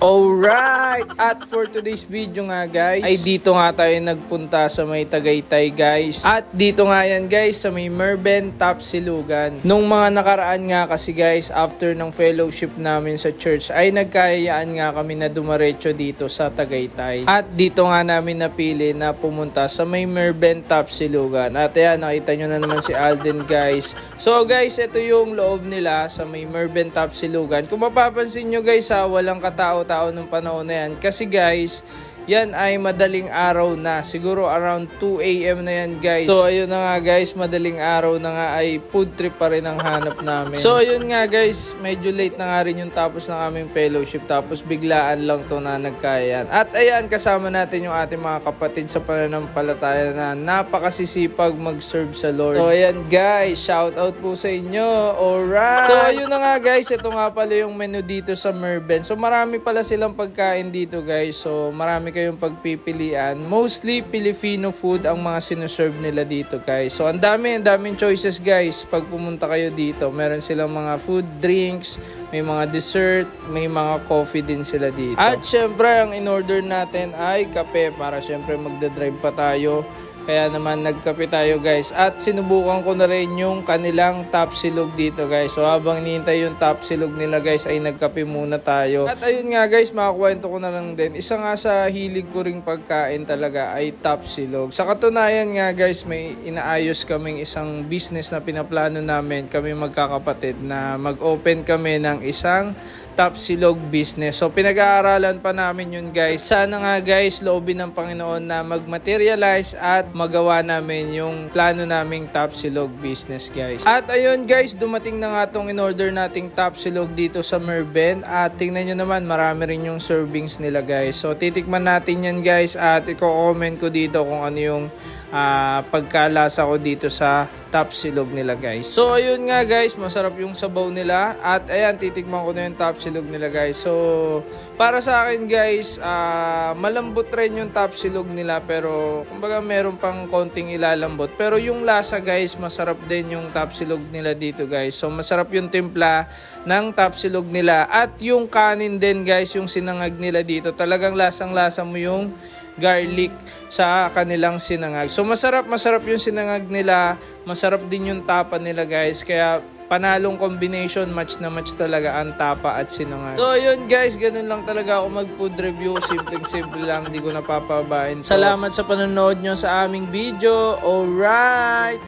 Alright! At for today's video nga guys, ay dito nga tayo nagpunta sa may Tagaytay guys. At dito nga yan guys sa may Merben Tapsilugan. Nung mga nakaraan nga kasi guys, after ng fellowship namin sa church, ay nagkayaan nga kami na dumaretso dito sa Tagaytay. At dito nga namin napili na pumunta sa may Merben Tapsilugan. At ayan, nakita nyo na naman si Alden guys. So guys, ito yung loob nila sa may Merben Tapsilugan. Kung mapapansin nyo guys walang katao-tao ng panahon na yan kasi guys yan ay madaling araw na, siguro around 2 AM na yan guys. So ayun na nga guys, madaling araw na nga, ay food trip pa rin ang hanap namin. So ayun nga guys, medyo late na nga rin yung tapos ng aming fellowship, tapos biglaan lang to na nagkayan. At ayan, kasama natin yung ating mga kapatid sa pananampalataya na napakasisipag mag-serve sa Lord. So ayan guys, shout out po sa inyo. Alright, so ayun na nga guys, ito nga pala yung menu dito sa Merben. So marami pala silang pagkain dito guys, so marami kayong pagpipilian. Mostly Filipino food ang mga sinuserve nila dito guys. So ang daming choices guys pag pumunta kayo dito. Meron silang mga food, drinks, may mga dessert, may mga coffee din sila dito. At syempre ang in-order natin ay kape para syempre magdadrive pa tayo. Kaya naman nagkape tayo guys. At sinubukan ko na rin yung kanilang tapsilog dito guys. So habang hinihintay yung tapsilog nila guys ay nagkape muna tayo. At ayun nga guys, makakwento ko na lang din. Isa nga sa hilig ko ring pagkain talaga ay tapsilog. Sa katunayan nga guys, may inaayos kaming isang business na pinaplano namin. Kami magkakapatid na mag-open kami ng isang tapsilog business. So pinag-aaralan pa namin yun guys. Sana nga guys, loobin ng Panginoon na mag-materialize at magawa namin yung plano naming tapsilog business guys. At ayun guys, dumating na nga tong in-order nating tapsilog dito sa Merben. At tingnan nyo naman, marami rin yung servings nila guys. So titikman natin yan guys at i-comment ko dito kung ano yung pagkalasa ko dito sa tapsilog nila guys. So ayun nga guys, masarap yung sabaw nila. At ayan, titikman ko na yung tapsilog nila guys. So para sa akin guys, malambot rin yung tapsilog nila, pero kumbaga meron pang konting ilalambot. Pero yung lasa guys, masarap din yung tapsilog nila dito guys. So masarap yung timpla ng tapsilog nila. At yung kanin din guys, yung sinangag nila dito, talagang lasang-lasa mo yung garlic sa kanilang sinangag. So masarap yung sinangag nila, masarap din yung tapa nila guys. Kaya panalong combination, match na match talaga ang tapa at sinangag. So yun guys, ganun lang talaga ako mag food review. Simple lang, di ko napapabain. Salamat sa panonood nyo sa aming video. Alright!